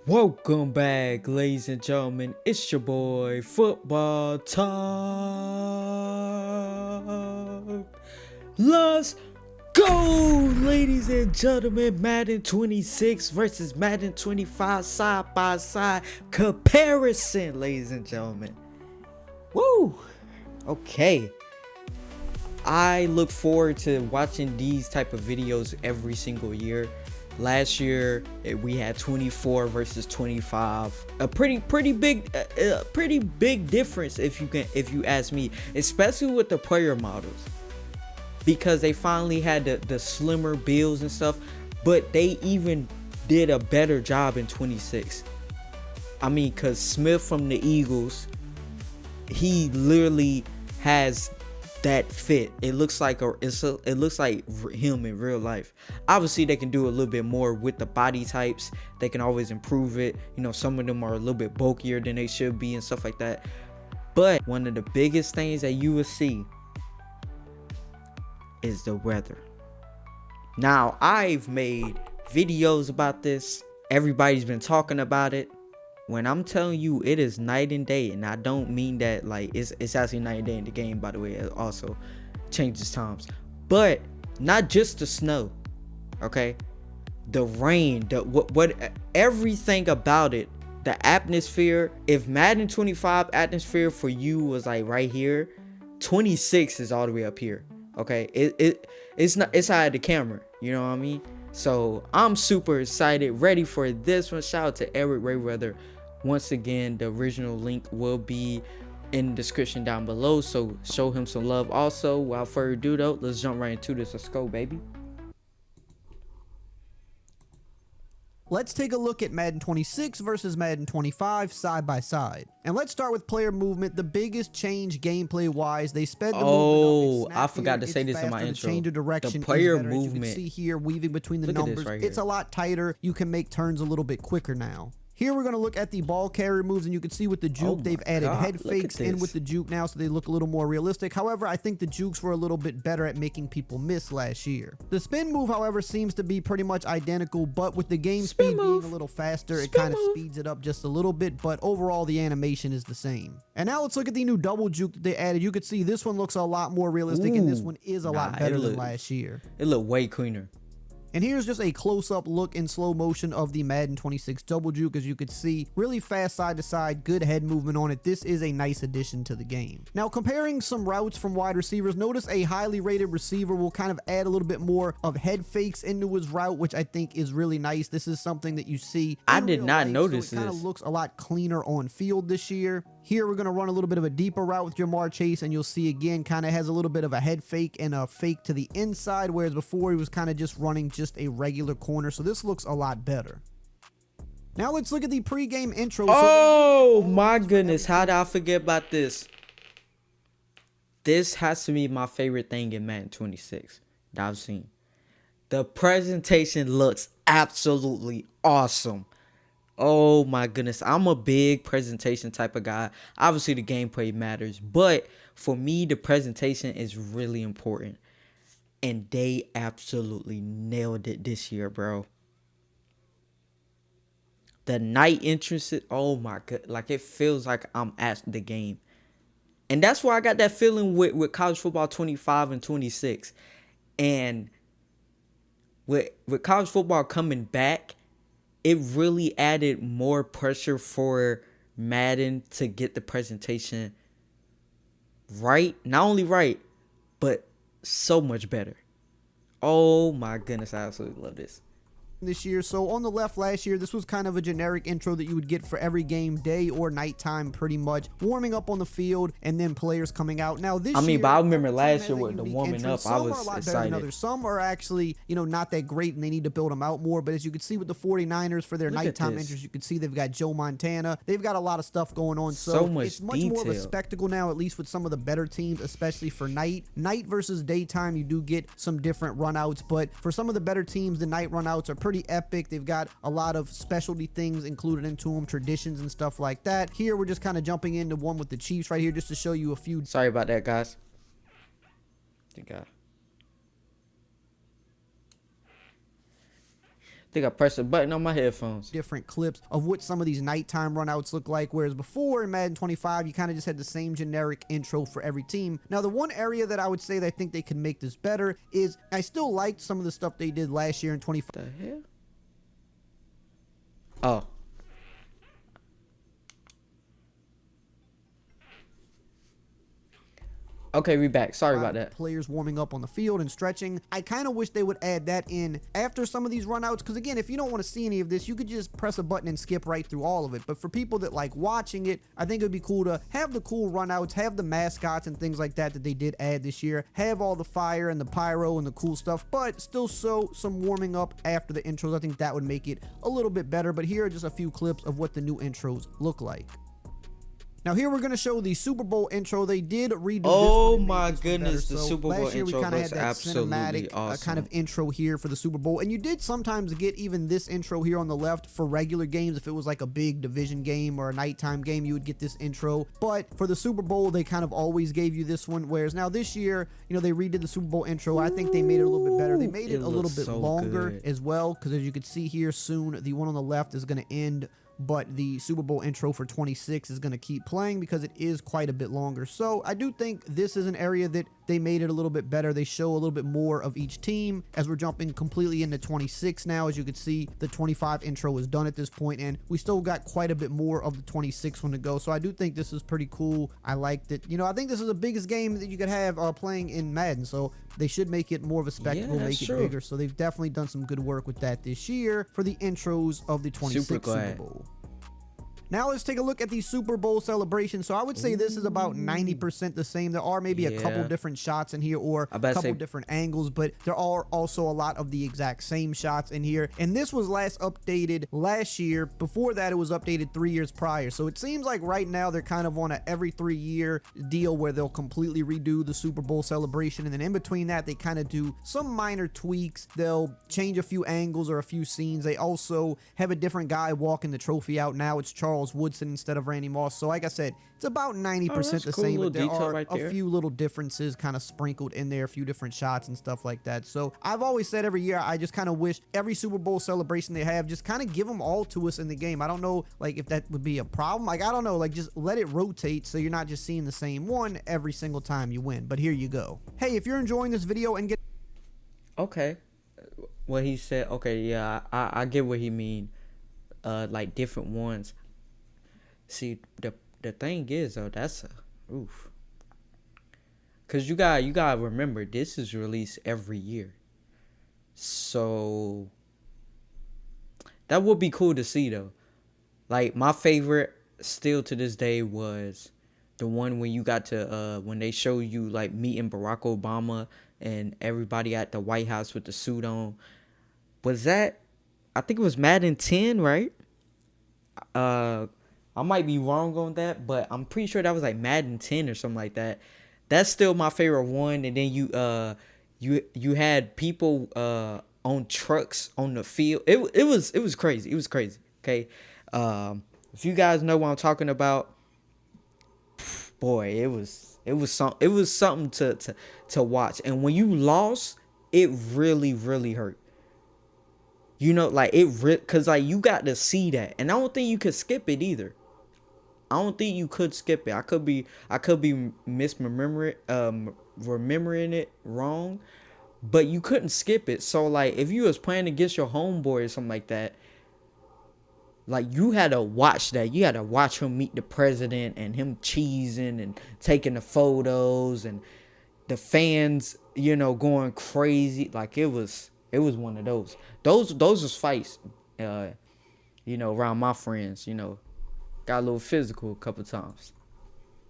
Welcome back, ladies and gentlemen. It's your boy, Football Talk. Let's go, ladies and gentlemen. Madden 26 versus Madden 25 side by side comparison, ladies and gentlemen. Woo! Okay. I look forward to watching these type of videos every single year. Last year we had 24 versus 25, a pretty big difference if you ask me, especially with the player models, because they finally had the slimmer builds and stuff, but they even did a better job in 26. I mean, cause Smith from the Eagles, he literally has that fit. It looks like it looks like him in real life. Obviously they can do a little bit more with the body types. They can always improve it. You know, some of them are a little bit bulkier than they should be and stuff like that. But one of the biggest things that you will see is the weather. Now, I've made videos about this. Everybody's been talking about it. When I'm telling you it is night and day, and I don't mean that like it's actually night and day in the game, by the way. It also changes times, but not just the snow, okay? The rain, what everything about it, the atmosphere. If Madden 25 atmosphere for you was like right here, 26 is all the way up here, okay? It's not, it's out of the camera, you know what I mean? So I'm super excited, ready for this one. Shout out to Eric Rayweather. Once again, the original link will be in the description down below, so show him some love. Also, without further ado though, let's jump right into this. Let's go, baby. Let's take a look at Madden 26 versus Madden 25 side by side. And let's start with player movement. The biggest change gameplay wise, they sped the movement up. I forgot to say this in my intro. Change of direction, the player better. movement. As you can see here, weaving between the numbers. Right, it's a lot tighter. You can make turns a little bit quicker now. Here we're going to look at the ball carrier moves, and you can see with the juke, they've added head fakes in with the juke now, so they look a little more realistic. However, I think the jukes were a little bit better at making people miss last year. The spin move, however, seems to be pretty much identical, but with the game speed being a little faster, it kind of speeds it up just a little bit, but overall the animation is the same. And now let's look at the new double juke that they added. You can see this one looks a lot more realistic, and this one is a lot better than last year. It looked way cleaner. And here's just a close-up look in slow motion of the Madden 26 double juke. As you could see, really fast side to side, good head movement on it. This is a nice addition to the game. Now, comparing some routes from wide receivers, notice a highly rated receiver will kind of add a little bit more of head fakes into his route, which I think is really nice. This is something that you see. I did not notice this. It kind of looks a lot cleaner on field this year. Here we're going to run a little bit of a deeper route with Jamar Chase, and you'll see again kind of has a little bit of a head fake and a fake to the inside, whereas before he was kind of just running just a regular corner. So this looks a lot better. Now let's look at the pregame intro. Oh my goodness, how did I forget about this? This has to be my favorite thing in Madden 26 that I've seen. The presentation looks absolutely awesome. Oh my goodness, I'm a big presentation type of guy. Obviously the gameplay matters, but for me the presentation is really important, and they absolutely nailed it this year, bro. The night entrances, oh my god, like it feels like I'm at the game. And that's why I got that feeling with college football 25 and 26. And with college football coming back, it really added more pressure for Madden to get the presentation right. Not only right, but so much better. Oh my goodness, I absolutely love this. This year. So on the left last year, this was kind of a generic intro that you would get for every game, day or nighttime, pretty much warming up on the field and then players coming out. Now this year, but I remember last year with the warming up, I was excited. Some are actually, not that great and they need to build them out more. But as you can see with the 49ers for their nighttime entries, you can see they've got Joe Montana. They've got a lot of stuff going on. So it's much more of a spectacle now, at least with some of the better teams, especially for night versus daytime. You do get some different runouts, but for some of the better teams, the night runouts are pretty epic. They've got a lot of specialty things included into them, traditions and stuff like that. Here we're just kind of jumping into one with the Chiefs right here just to show you a few. Sorry about that, guys. think I pressed a button on my headphones. Different clips of what some of these nighttime runouts look like, whereas before in Madden 25 you kind of just had the same generic intro for every team. Now the one area that I would say that I think they could make this better is I still liked some of the stuff they did last year in 25. The hell? Oh. Okay, we back. Sorry about that. Players warming up on the field and stretching. I kind of wish they would add that in after some of these runouts, because again, if you don't want to see any of this, you could just press a button and skip right through all of it. But for people that like watching it, I think it would be cool to have the cool runouts, have the mascots and things like that that they did add this year, have all the fire and the pyro and the cool stuff, but still show some warming up after the intros. I think that would make it a little bit better. But here are just a few clips of what the new intros look like. Now here we're going to show the Super Bowl intro. They did redo this. Oh my goodness, the so Super Bowl last year intro we kinda was had that absolutely cinematic, awesome. kind of intro here for the Super Bowl, and you did sometimes get even this intro here on the left for regular games. If it was like a big division game or a nighttime game, you would get this intro. But for the Super Bowl, they kind of always gave you this one. Whereas now this year, you know, they redid the Super Bowl intro. I think they made it a little bit better. They made it a little bit longer as well, because as you can see here, soon the one on the left is going to end, but the Super Bowl intro for 26 is going to keep playing because it is quite a bit longer. So I do think this is an area that they made it a little bit better. They show a little bit more of each team. As we're jumping completely into 26 now, as you can see, the 25 intro is done at this point, and we still got quite a bit more of the 26 one to go. So I do think this is pretty cool. I liked it. You know, I think this is the biggest game that you could have playing in Madden, so they should make it more of a spectacle, make it bigger. So they've definitely done some good work with that this year for the intros of the 26 Super Bowl. Now let's take a look at the Super Bowl celebration. So I would say this is about 90% the same. There are maybe a couple different shots in here or a couple different angles, but there are also a lot of the exact same shots in here. And this was last updated last year. Before that, it was updated 3 years prior. So it seems like right now they're kind of on a every 3 year deal where they'll completely redo the Super Bowl celebration. And then in between that, they kind of do some minor tweaks. They'll change a few angles or a few scenes. They also have a different guy walking the trophy out. Now it's Charles Woodson instead of Randy Moss. So like I said, it's about 90% the same, but there are a few little differences kind of sprinkled in there, a few different shots and stuff like that. So I've always said every year, I just kind of wish every Super Bowl celebration they have, just kind of give them all to us in the game. I don't know, like, if that would be a problem. Like, I don't know, like, just let it rotate so you're not just seeing the same one every single time you win. But here you go. Hey, if you're enjoying this video and get... Okay. What he said, okay, yeah, I get what he mean. Like, different ones. See, the thing is though, that's a oof. Cause you gotta remember, this is released every year, so that would be cool to see though. Like, my favorite still to this day was the one when you got to when they show you like meeting Barack Obama and everybody at the White House with the suit on. Was that, I think it was Madden 10, right? I might be wrong on that, but I'm pretty sure that was like Madden 10 or something like that. That's still my favorite one. And then you had people on trucks on the field. It was crazy. It was crazy. Okay, if you guys know what I'm talking about, boy, it was something to watch. And when you lost, it really hurt. You know, like cause like you got to see that, and I don't think you could skip it either. I don't think you could skip it. I could be misremembering remembering it wrong, but you couldn't skip it. So like, if you was playing against your homeboy or something like that, like, you had to watch that. You had to watch him meet the president and him cheesing and taking the photos and the fans, you know, going crazy. Like, it was one of those. Those was fights, you know, around my friends, you know. Got a little physical a couple times.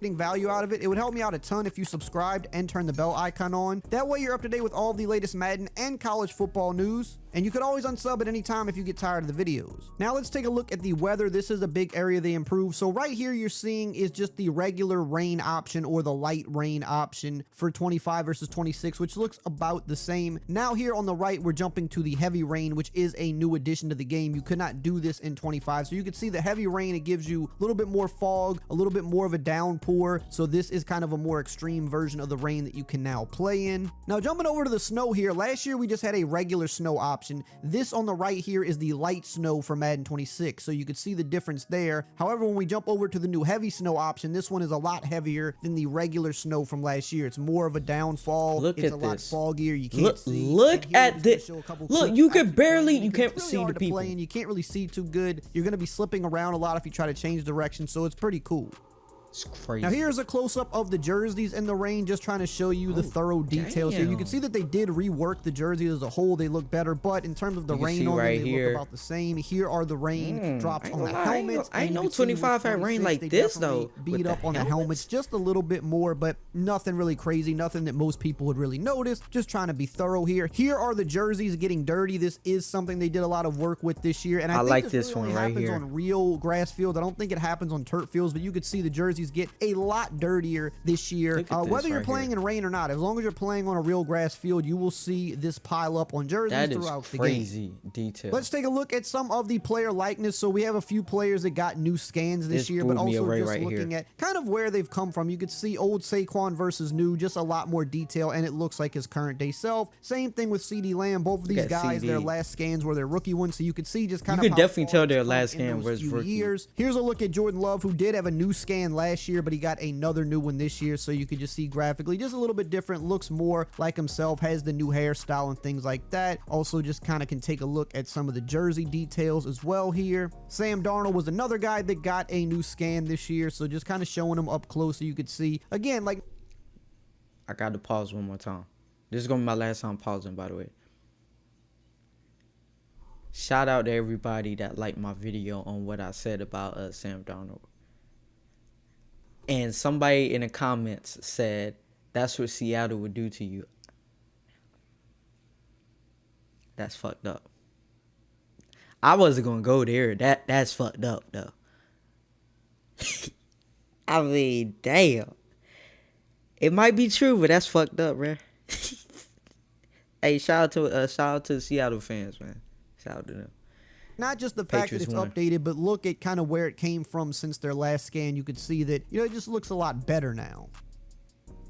Value out of it. It would help me out a ton if you subscribed and turned the bell icon on. That way you're up to date with all the latest Madden and college football news. And you could always unsub at any time if you get tired of the videos. Now let's take a look at the weather. This is a big area they improved. So right here you're seeing is just the regular rain option or the light rain option for 25 versus 26, which looks about the same. Now here on the right, we're jumping to the heavy rain, which is a new addition to the game. You could not do this in 25. So you can see the heavy rain, it gives you a little bit more fog, a little bit more of a downpour. So this is kind of a more extreme version of the rain that you can now play in. Now jumping over to the snow here, last year we just had a regular snow option. option. This on the right here is the light snow for Madden 26, so you could see the difference there. However, when we jump over to the new heavy snow option, this one is a lot heavier than the regular snow from last year. It's more of a downfall. Look it's at a lot this. foggier. You can't see. Look at this. Look, you can barely, you can't see the people. And you can't really see too good. You're going to be slipping around a lot if you try to change direction, so it's pretty cool. It's crazy. Now here's a close-up of the jerseys in the rain, just trying to show you the thorough details here. You can see that they did rework the jerseys as a whole. They look better, but in terms of the rain on them, they look about the same. Here are the rain drops on the helmets. I know 25 had rain like this though. Beat up on the helmets just a little bit more, but nothing really crazy, nothing that most people would really notice. Just trying to be thorough here. Here are the jerseys getting dirty. This is something they did a lot of work with this year, and I think like this one really right happens here on real grass fields. I don't think it happens on turf fields, but you could see the jerseys get a lot dirtier this year. Whether you're playing in rain or not, as long as you're playing on a real grass field, you will see this pile up on jerseys throughout the game. Crazy detail. Let's take a look at some of the player likeness. So we have a few players that got new scans this year, but also just looking at kind of where they've come from. You could see old Saquon versus new, just a lot more detail, and it looks like his current day self. Same thing with CD Lamb. Both of these guys, their last scans were their rookie ones, so you could see just kind of you could definitely tell their last scan was rookie. Here's a look at Jordan Love, who did have a new scan last year, but he got another new one this year, so you could just see graphically just a little bit different, looks more like himself, has the new hairstyle and things like that. Also just kind of can take a look at some of the jersey details as well here. Sam Darnold was another guy that got a new scan this year, so just kind of showing him up close so you could see again. Like, I got to pause one more time. This is gonna be my last time pausing, by the way. Shout out to everybody that liked my video on what I said about Sam Darnold. And somebody in the comments said, that's what Seattle would do to you. That's fucked up. I wasn't going to go there. That's fucked up, though. I mean, damn. It might be true, but that's fucked up, man. Hey, shout out to the Seattle fans, man. Shout out to them. Not just the fact that it's updated, but look at kind of where it came from since their last scan. You could see that, it just looks a lot better now.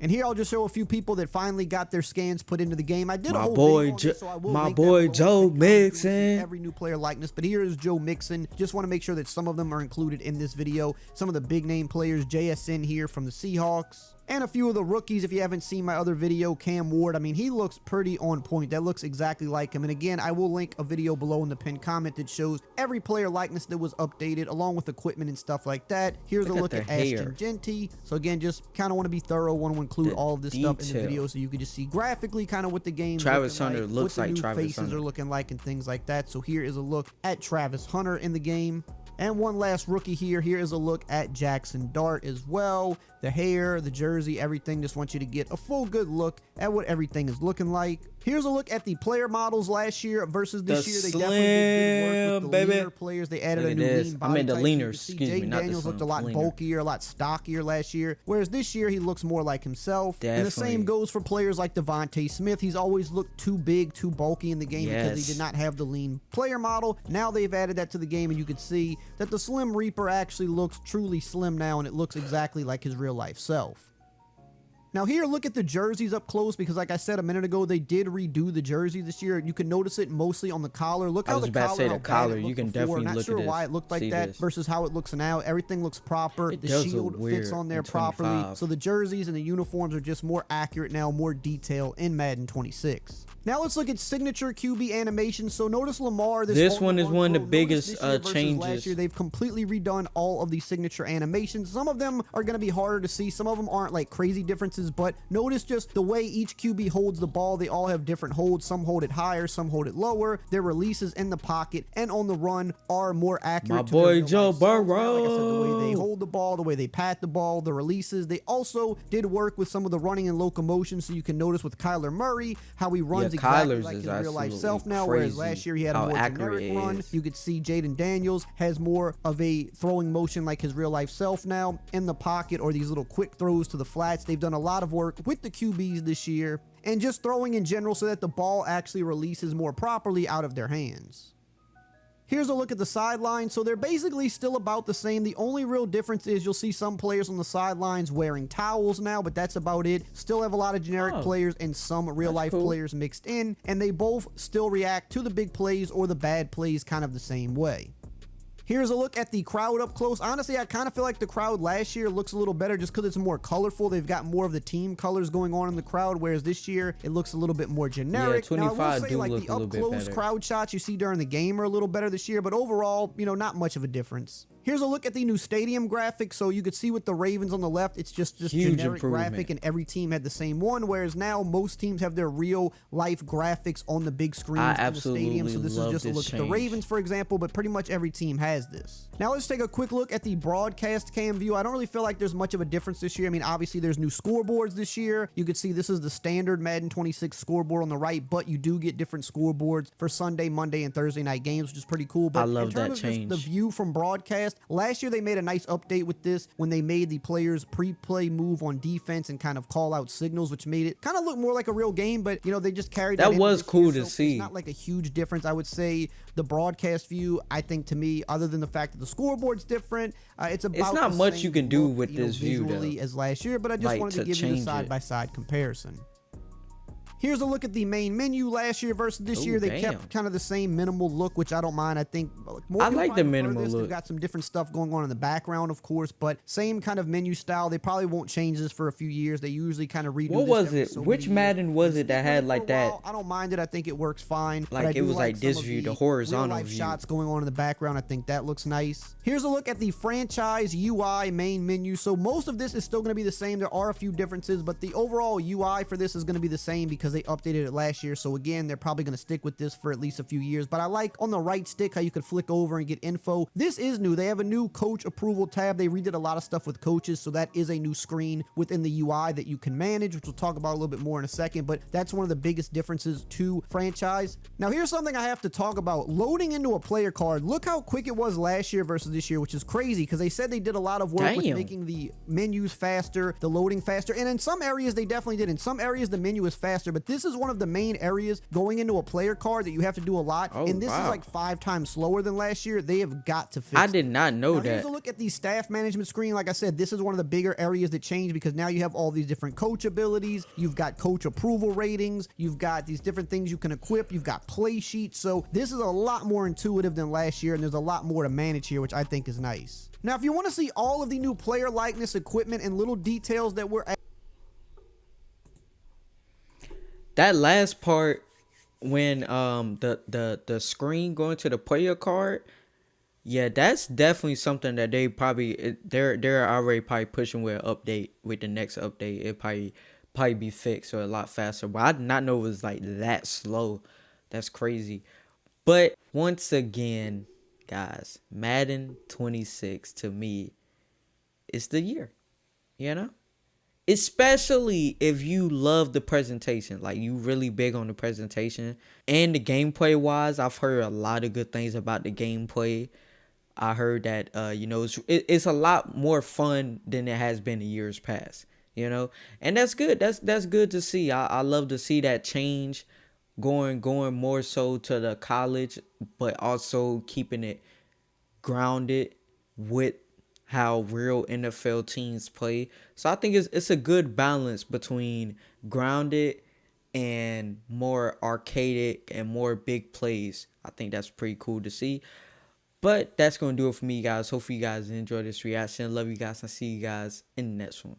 And here I'll just show a few people that finally got their scans put into the game. I did a whole video on this, so I will link that Joe Mixon. Every new player likeness, but here is Joe Mixon. Just want to make sure that some of them are included in this video. Some of the big name players, JSN here from the Seahawks. And a few of the rookies, if you haven't seen my other video, Cam Ward. I mean, he looks pretty on point. That looks exactly like him. And again, I will link a video below in the pinned comment that shows every player likeness that was updated, along with equipment and stuff like that. Here's a look at Ashton Genty. So again, just kind of want to be thorough, want to include all of this stuff in the video so you can just see graphically kind of what the game Travis Hunter looks like Travis faces Hunter are looking like and things like that. So here is a look at Travis Hunter in the game. And one last rookie here. Here is a look at Jackson Dart as well. The hair, the jersey, everything. Just want you to get a full good look at what everything is looking like. Here's a look at the player models last year versus this year. They definitely did good work with the leaner players. They added a new lean body type. The leaners, excuse me, Jaden Daniels looked a lot bulkier, a lot stockier last year, whereas this year he looks more like himself. Definitely. And the same goes for players like Devontae Smith. He's always looked too big, too bulky in the game because he did not have the lean player model. Now they've added that to the game, and you can see that the Slim Reaper actually looks truly slim now, and it looks exactly like his real life self. Now here, look at the jerseys up close, because like I said a minute ago, they did redo the jersey this year. You can notice it mostly on the collar. Look how the collar, you can definitely look at this. Not sure why it looked like that versus how it looks now. Everything looks proper. The shield fits on there properly. So the jerseys and the uniforms are just more accurate now, more detail in Madden 26. Now let's look at signature QB animations. So notice Lamar. This one is one of the biggest changes. Last year, they've completely redone all of the signature animations. Some of them are going to be harder to see. Some of them aren't like crazy differences, but notice just the way each QB holds the ball. They all have different holds. Some hold it higher, some hold it lower. Their releases in the pocket and on the run are more accurate. My boy Joe Burrow. Like I said, the way they hold the ball, the way they pat the ball, the releases. They also did work with some of the running and locomotion, so you can notice with Kyler Murray how he runs exactly like his real life self now, whereas last year he had a more generic run. You could see Jaden Daniels has more of a throwing motion like his real life self now in the pocket, or these little quick throws to the flats. They've done a lot of work with the QBs this year and just throwing in general so that the ball actually releases more properly out of their hands. Here's a look at the sidelines. So they're basically still about the same. The only real difference is you'll see some players on the sidelines wearing towels now, but that's about it. Still have a lot of generic players and some real life players mixed in, and they both still react to the big plays or the bad plays kind of the same way. Here's a look at the crowd up close. Honestly, I kind of feel like the crowd last year looks a little better just because it's more colorful. They've got more of the team colors going on in the crowd, whereas this year it looks a little bit more generic. Yeah, 25 now, I will say, do like, look the a little up bit close better. crowd shots you see during the game are a little better this year, but overall, not much of a difference. Here's a look at the new stadium graphic. So you could see with the Ravens on the left, it's just generic graphic, and every team had the same one, whereas now most teams have their real life graphics on the big screens in the stadium. So this is just a look at the Ravens, for example, but pretty much every team has this. Now let's take a quick look at the broadcast cam view. I don't really feel like there's much of a difference this year. I mean, obviously there's new scoreboards this year. You can see this is the standard Madden 26 scoreboard on the right, but you do get different scoreboards for Sunday, Monday, and Thursday night games, which is pretty cool. But I love in terms that of change. the view from broadcast, last year they made a nice update with this when they made the players pre-play move on defense and kind of call out signals, which made it kind of look more like a real game. But they just carried that. That was cool to see. It's not like a huge difference. I would say the broadcast view, I think, to me, other than the fact that the scoreboard's different, it's about it's not the much same you can do look, with this view visually though, as last year. But I just wanted to give you the side-by-side comparison. Here's a look at the main menu last year versus this year. They kept kind of the same minimal look, which I don't mind. I think more I like the minimal look. They've got some different stuff going on in the background, of course, but same kind of menu style. They probably won't change this for a few years. They usually kind of redo What this was every it? so Which many Madden years. was it that had like that? I don't mind it. I think it works fine. Like it was like this some of view, the horizontal real-life view. shots going on in the background. I think that looks nice. Here's a look at the franchise UI main menu. So most of this is still going to be the same. There are a few differences, but the overall UI for this is going to be the same because they updated it last year. So again, they're probably going to stick with this for at least a few years. But I like on the right stick how you could flick over and get info. This is new. They have a new coach approval tab. They redid a lot of stuff with coaches, so that is a new screen within the UI that you can manage, which we'll talk about a little bit more in a second. But that's one of the biggest differences to franchise. Now here's something I have to talk about. Loading into a player card. Look how quick it was last year versus this year, which is crazy because they said they did a lot of work with making the menus faster, the loading faster, and in some areas they definitely did. In some areas the menu is faster, but this is one of the main areas going into a player card that you have to do a lot, and this is like 5 times slower than last year. They have got to fix I did not know that. Here's a look at the staff management screen. Like I said, this is one of the bigger areas that changed because now you have all these different coach abilities. You've got coach approval ratings. You've got these different things you can equip. You've got play sheets. So this is a lot more intuitive than last year, and there's a lot more to manage here, which I think is nice. Now, if you want to see all of the new player likeness equipment and little details that were that last part when the screen going to the player card, yeah, that's definitely something that they probably they're already probably pushing with an update. With the next update, it probably be fixed or a lot faster. But I did not know it was like that slow. That's crazy. But once again, guys, Madden 26 to me is the year. You know? Especially if you love the presentation, like you really big on the presentation and the gameplay wise. I've heard a lot of good things about the gameplay. I heard that it's a lot more fun than it has been in years past, and that's good. That's good to see. I love to see that change, going more so to the college, but also keeping it grounded with how real NFL teams play. So I think it's a good balance between grounded and more arcadic and more big plays. I think that's pretty cool to see. But that's going to do it for me, guys. Hopefully you guys enjoy this reaction. Love you guys, and see you guys in the next one.